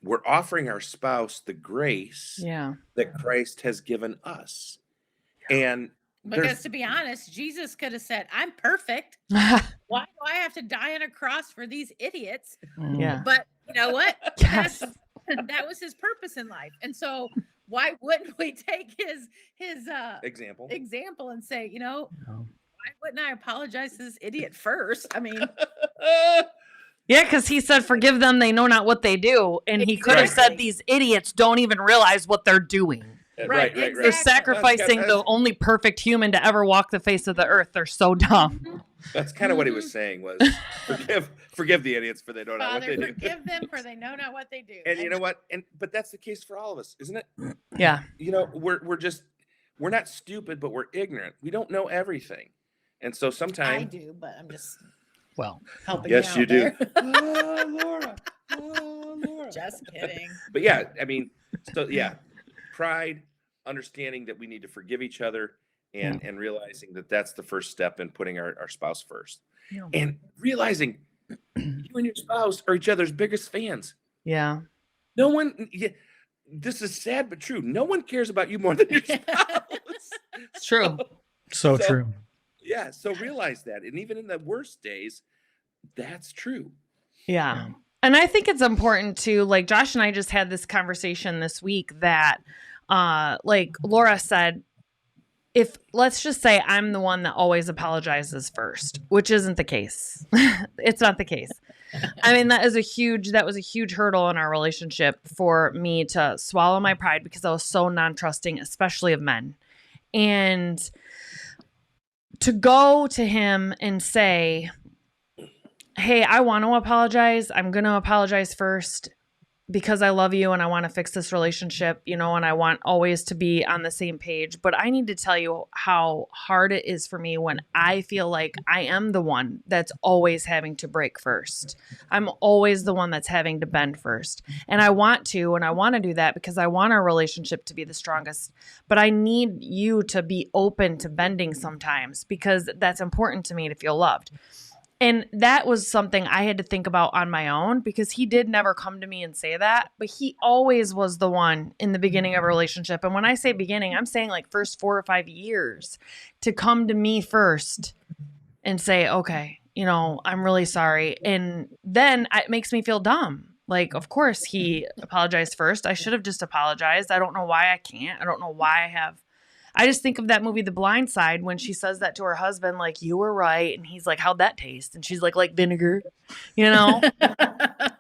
S3: we're offering our spouse the grace that Christ has given us. And
S4: because to be honest, Jesus could have said, I'm perfect. Why do I have to die on a cross for these idiots?
S2: Yeah.
S4: But you know what?
S2: Yes.
S4: That was his purpose in life. And so why wouldn't we take his example and say, you know, why wouldn't I apologize to this idiot first? I mean,
S2: yeah, because he said, forgive them, they know not what they do. And he could have said, these idiots don't even realize what they're doing.
S3: Right.
S2: They're sacrificing the only perfect human to ever walk the face of the earth. They're so dumb.
S3: That's kind of what he was saying was forgive the idiots for they know not what they do.
S4: Forgive them for they know not what they do.
S3: And you know what? But that's the case for all of us, isn't it?
S2: Yeah.
S3: You know, we're not stupid, but we're ignorant. We don't know everything. And so sometimes
S4: I do, but I'm just
S3: helping you out. You do.
S4: Laura. Just kidding.
S3: But yeah, I mean, so yeah. Pride, understanding that we need to forgive each other and realizing that that's the first step in putting our spouse first. Yeah. And realizing you and your spouse are each other's biggest fans.
S2: Yeah.
S3: No one, this is sad but true. No one cares about you more than your spouse.
S2: It's true.
S1: So true.
S3: Yeah. So realize that. And even in the worst days, that's true.
S2: Yeah. And I think it's important to, like, Josh and I just had this conversation this week that, like Laura said, if let's just say I'm the one that always apologizes first, which isn't the case. It's not the case. I mean, that was a huge hurdle in our relationship for me to swallow my pride because I was so non-trusting, especially of men. And to go to him and say, hey, I want to apologize. I'm going to apologize first because I love you and I want to fix this relationship, you know, and I want always to be on the same page. But I need to tell you how hard it is for me when I feel like I am the one that's always having to break first. I'm always the one that's having to bend first. And I want to do that because I want our relationship to be the strongest. But I need you to be open to bending sometimes because that's important to me to feel loved. And that was something I had to think about on my own because he did never come to me and say that, but he always was the one in the beginning of a relationship. And when I say beginning, I'm saying like first 4 or 5 years to come to me first and say, okay, you know, I'm really sorry. And then it makes me feel dumb. Like, of course he apologized first. I should have just apologized. I don't know why I can't. I don't know why I have. I just think of that movie, The Blind Side, when she says that to her husband, like, you were right. And he's like, how'd that taste? And she's like vinegar, you know,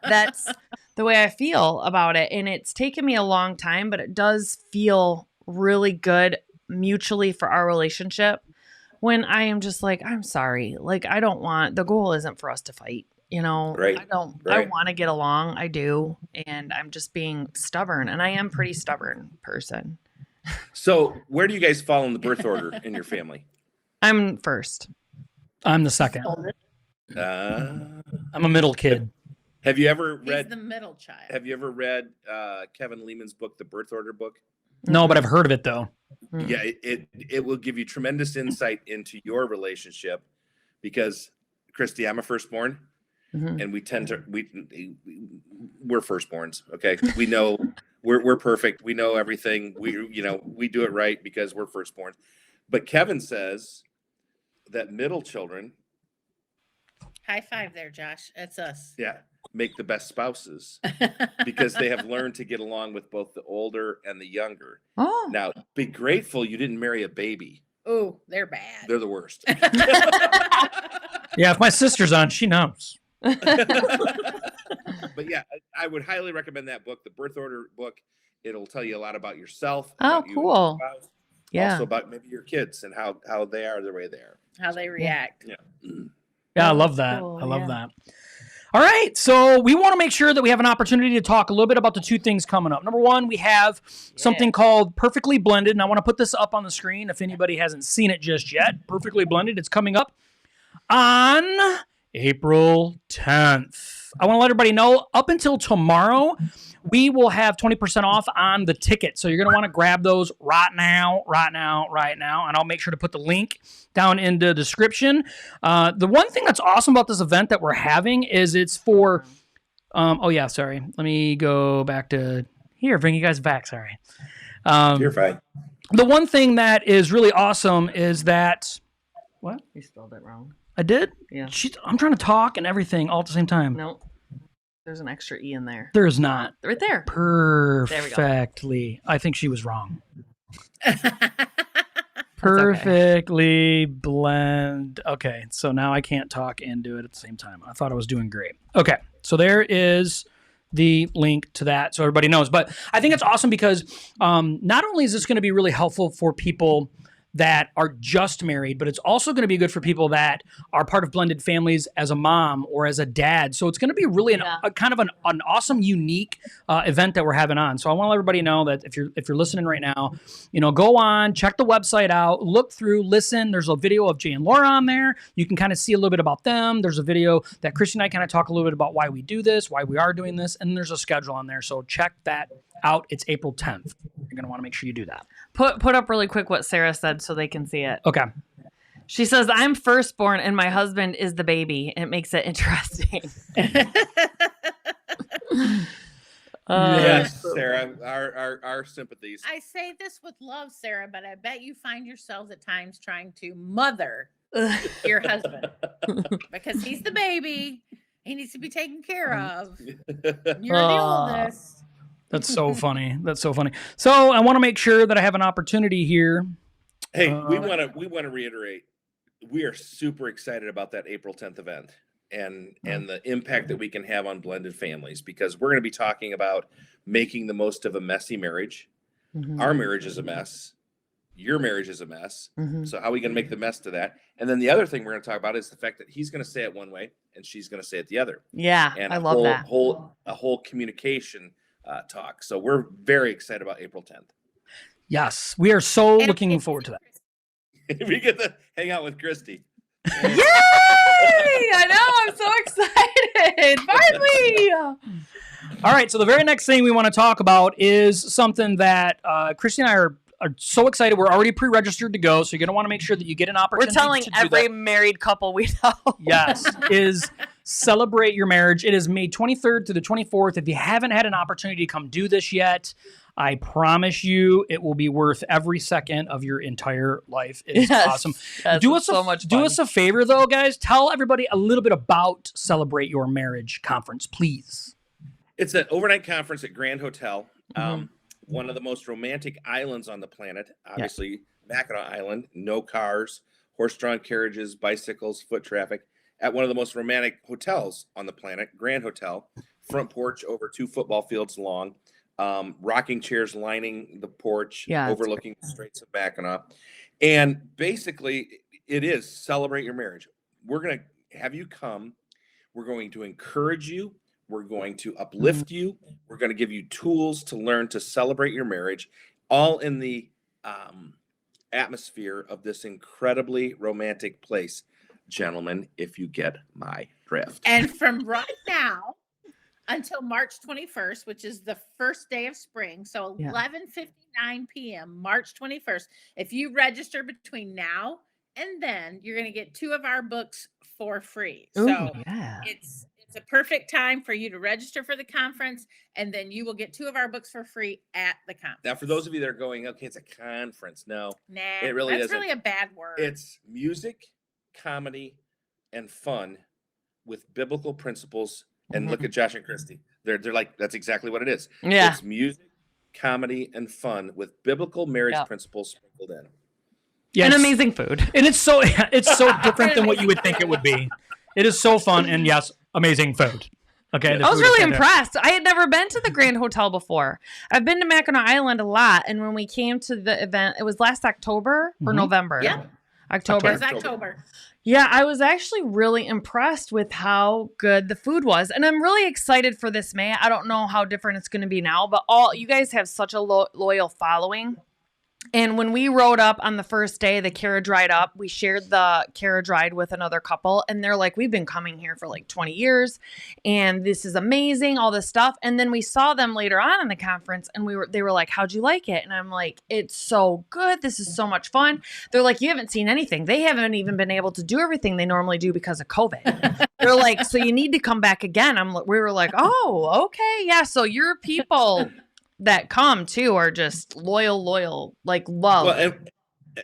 S2: that's the way I feel about it. And it's taken me a long time, but it does feel really good mutually for our relationship when I am just like, I'm sorry. Like, I don't want, the goal isn't for us to fight. You know,
S3: Right.
S2: I want to get along. I do. And I'm just being stubborn. And I am a pretty stubborn person.
S3: So where do you guys fall in the birth order in your family?
S2: I'm first.
S1: I'm the second. I'm a middle kid.
S3: Have you ever
S4: He's
S3: read
S4: the middle child.
S3: Have you ever read Kevin Lehman's book, The Birth Order Book?
S1: No, but I've heard of it though.
S2: Mm.
S3: Yeah, it will give you tremendous insight into your relationship because, Christy, I'm a firstborn, and we tend to we're firstborns. Okay, we know we're perfect. We know everything. We do it right because we're firstborns. But Kevin says that middle children,
S4: High five there, Josh. That's us.
S3: yeah, make the best spouses because they have learned to get along with both the older and the younger.
S2: Oh,
S3: Now, be grateful you didn't marry a baby.
S4: Oh, they're bad.
S3: They're the worst.
S1: Yeah, if my sister's on, she knows.
S3: But yeah, I would highly recommend that book, The Birth Order Book. It'll tell you a lot about yourself.
S2: Oh,
S3: about you and your
S2: cool.
S3: spouse,
S2: yeah.
S3: Also about maybe your kids and how they are the way they are.
S4: How they react.
S3: Yeah.
S1: Yeah, I
S2: Oh,
S1: love that.
S2: cool,
S1: I love
S2: yeah.
S1: that. All right, so we want to make sure that we have an opportunity to talk a little bit about the two things coming up. Number one, we have something called Perfectly Blended, and I want to put this up on the screen if anybody hasn't seen it just yet. Perfectly Blended, it's coming up on April 10th. I want to let everybody know, up until tomorrow, we will have 20% off on the ticket. So you're going to want to grab those right now. And I'll make sure to put the link down in the description. The one thing that's awesome about this event that we're having is it's for, sorry. Let me go back to here, bring you guys back. Sorry.
S3: You're fine.
S1: The one thing that is really awesome is that, what?
S2: You spelled it wrong.
S1: I did?
S2: Yeah.
S1: I'm trying to talk and everything all at the same time.
S2: No, there's an extra E in there.
S1: There is not.
S2: Right there.
S1: Perfectly. I think she was wrong. Perfectly blend. Okay, so now I can't talk and do it at the same time. I thought I was doing great. Okay, so there is the link to that so everybody knows. But I think it's awesome because not only is this going to be really helpful for people that are just married, but it's also going to be good for people that are part of blended families as a mom or as a dad. So it's going to be really a kind of an awesome, unique event that we're having on. So I want to let everybody know that if you're listening right now, go on, check the website out, look through, listen. There's a video of Jay and Laura on there. You can kind of see a little bit about them. There's a video that Christy and I kind of talk a little bit about why we do this, why we are doing this, and there's a schedule on there. So check that out. It's April 10th. You're going to want to make sure you do that.
S2: Put up really quick what Sarah said so they can see it.
S1: Okay.
S2: She says, I'm firstborn and my husband is the baby. It makes it interesting.
S3: Yes, Sarah, our sympathies.
S4: I say this with love, Sarah, but I bet you find yourselves at times trying to mother your husband because he's the baby. He needs to be taken care of. You're the oldest.
S1: That's so funny. That's so funny. So I want to make sure that I have an opportunity here.
S3: Hey, we want to reiterate, we are super excited about that April 10th event and the impact that we can have on blended families because we're going to be talking about making the most of a messy marriage.
S2: Mm-hmm.
S3: Our marriage is a mess. Your marriage is a mess.
S2: Mm-hmm.
S3: So how are we going to make the mess to that? And then the other thing we're going to talk about is the fact that he's going to say it one way and she's going to say it the other.
S2: Yeah,
S3: And
S2: I love that.
S3: a whole communication talk. So we're very excited about April 10th.
S1: Yes, we are so looking forward to that.
S3: We get to hang out with Christy.
S2: Yay! I know. I'm so excited. Finally.
S1: All right. So the very next thing we want to talk about is something that Christy and I are so excited. We're already pre-registered to go. So you're going to want to make sure that you get an opportunity.
S2: We're telling
S1: to do
S2: every
S1: that.
S2: married couple we know.
S1: Yes, is Celebrate Your Marriage. It is May 23rd to the 24th. If you haven't had an opportunity to come do this yet, I promise you it will be worth every second of your entire life. It is awesome.
S2: Yes,
S1: Do us
S2: so much
S1: do
S2: fun.
S1: us a favor though, guys. Tell everybody a little bit about Celebrate Your Marriage conference, please.
S3: It's an overnight conference at Grand Hotel, one of the most romantic islands on the planet. Obviously, Mackinac Island, no cars, horse-drawn carriages, bicycles, foot traffic. At one of the most romantic hotels on the planet, Grand Hotel, front porch over 2 football fields long, rocking chairs lining the porch,
S2: Yeah,
S3: overlooking the Straits of Mackinac. And basically, It is Celebrate Your Marriage. We're going to have you come. We're going to encourage you. We're going to uplift you. We're going to give you tools to learn to celebrate your marriage, all in the atmosphere of this incredibly romantic place. Gentlemen, if you get my drift.
S4: And from right now until March 21st, which is the first day of spring, so 11:59 p.m., March 21st, if you register between now and then, you're going to get 2 of our books for free.
S2: Ooh,
S4: so
S2: yeah.
S4: it's a perfect time for you to register for the conference, and then you will get 2 of our books for free at the conference.
S3: Now, for those of you that are going, okay, it's a conference. No, it really
S4: that's
S3: isn't.
S4: really a bad word.
S3: It's music, comedy, and fun with biblical principles. And look at Josh and Christy. They're like, that's exactly what it is.
S2: Yeah.
S3: It's music, comedy, and fun with biblical marriage principles sprinkled in.
S1: Yes.
S2: And amazing food.
S1: And it's so different than what you would think it would be. It is so fun, and yes, amazing food. Okay,
S2: I was really impressed. I had never been to the Grand Hotel before. I've been to Mackinac Island a lot, and when we came to the event, it was last October or November.
S4: Yeah,
S2: October.
S4: It was October.
S2: Yeah, I was actually really impressed with how good the food was. And I'm really excited for this May. I don't know how different it's going to be now, but you guys have such a loyal following. And when we rode up on the first day, the carriage ride up, we shared the carriage ride with another couple. And they're like, we've been coming here for like 20 years. And this is amazing, all this stuff. And then we saw them later on in the conference, and they were like, how'd you like it? And I'm like, it's so good. This is so much fun. They're like, you haven't seen anything. They haven't even been able to do everything they normally do because of COVID. They're like, so you need to come back again. We were like, oh, okay. Yeah. So your people that come too are just loyal, like love.
S3: Well,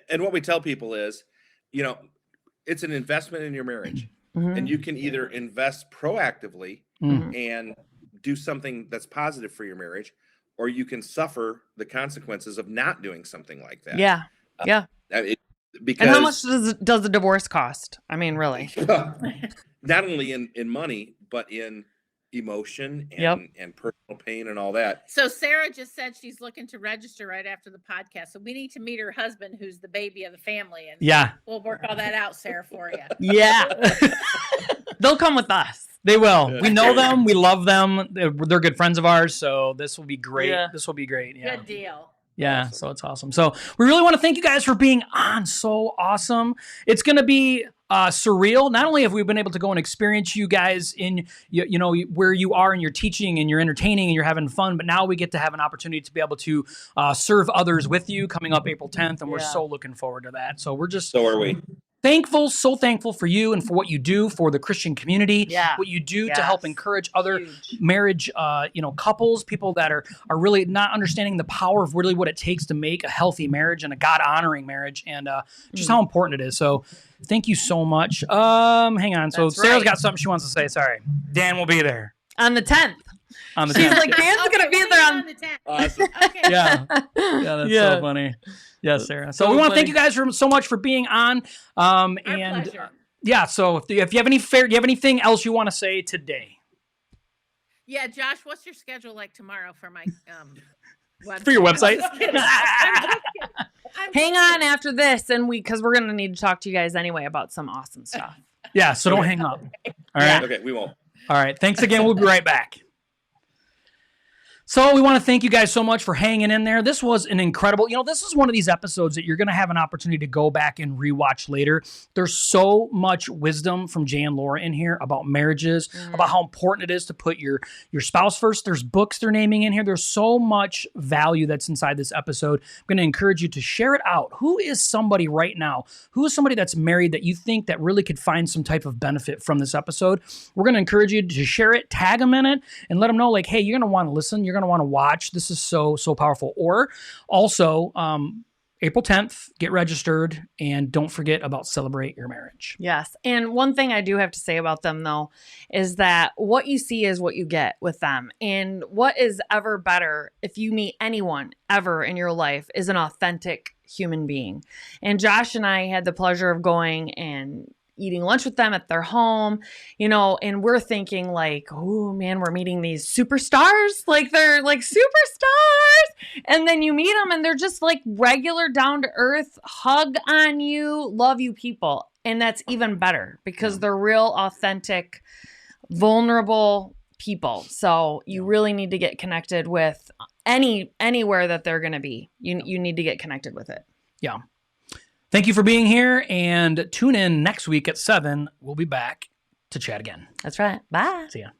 S3: and what we tell people is, it's an investment in your marriage, and you can either invest proactively and do something that's positive for your marriage, or you can suffer the consequences of not doing something like that.
S2: Yeah. Yeah.
S3: Because,
S2: and how much does the divorce cost? I mean, really?
S3: Not only in money, but in emotion and personal pain and all that.
S4: So Sarah just said she's looking to register right after the podcast. So we need to meet her husband, who's the baby of the family. And we'll work all that out, Sarah, for you.
S2: Yeah. They'll come with us.
S1: They will. We know them. We love them. They're good friends of ours. So this will be great.
S2: Yeah.
S1: This will be great. Yeah.
S4: Good deal.
S1: Yeah, so it's awesome. So we really want to thank you guys for being on. So awesome. It's going to be surreal. Not only have we been able to go and experience you guys in, where you are and you're teaching and you're entertaining and you're having fun, but now we get to have an opportunity to be able to serve others with you coming up April 10th. And we're so looking forward to that. So we're just...
S3: So are we.
S1: So thankful for you and for what you do for the Christian community, what you do to help encourage other marriage, couples, people that are really not understanding the power of really what it takes to make a healthy marriage and a God-honoring marriage, and just how important it is. So thank you so much. Hang on. So Sarah's got something she wants to say. Sorry. Dan will be there.
S2: On the 10th.
S1: On the
S2: She's
S1: 10th.
S2: like, Dan's going to be there on
S4: the 10th.
S3: Awesome.
S4: Okay.
S1: Yeah, that's so funny. Yes, Sarah. So we want to thank you guys so much for being on.
S4: Our pleasure.
S1: So if you have anything else you want to say today?
S4: Yeah, Josh, what's your schedule like tomorrow for my website?
S1: For your website?
S4: I'm just kidding.
S2: hang on after this, and because we're going to need to talk to you guys anyway about some awesome stuff.
S1: Yeah, so don't hang up. All right.
S3: Okay, we won't.
S1: All right. Thanks again. We'll be right back. So we want to thank you guys so much for hanging in there. This was an incredible, this is one of these episodes that you're going to have an opportunity to go back and rewatch later. There's so much wisdom from Jay and Laura in here about marriages, about how important it is to put your spouse first. There's books they're naming in here. There's so much value that's inside this episode. I'm going to encourage you to share it out. Who is somebody right now? Who is somebody that's married that you think that really could find some type of benefit from this episode? We're going to encourage you to share it, tag them in it, and let them know, like, hey, you're going to want to listen. You're going to want to watch. This is so powerful. Or also April 10th, get registered, and don't forget about Celebrate Your Marriage.
S2: Yes. And one thing I do have to say about them, though, is that what you see is what you get with them. And what is ever better if you meet anyone ever in your life is an authentic human being. And Josh and I had the pleasure of going and eating lunch with them at their home, you know, and we're thinking like, oh man, we're meeting these superstars. Like they're like superstars. And then you meet them and they're just like regular down to earth, hug on you, love you people. And that's even better because they're real, authentic, vulnerable people. So you really need to get connected with anywhere that they're going to be. You need to get connected with it.
S1: Yeah. Thank you for being here, and tune in next week at 7. We'll be back to chat again.
S2: That's right. Bye.
S1: See ya.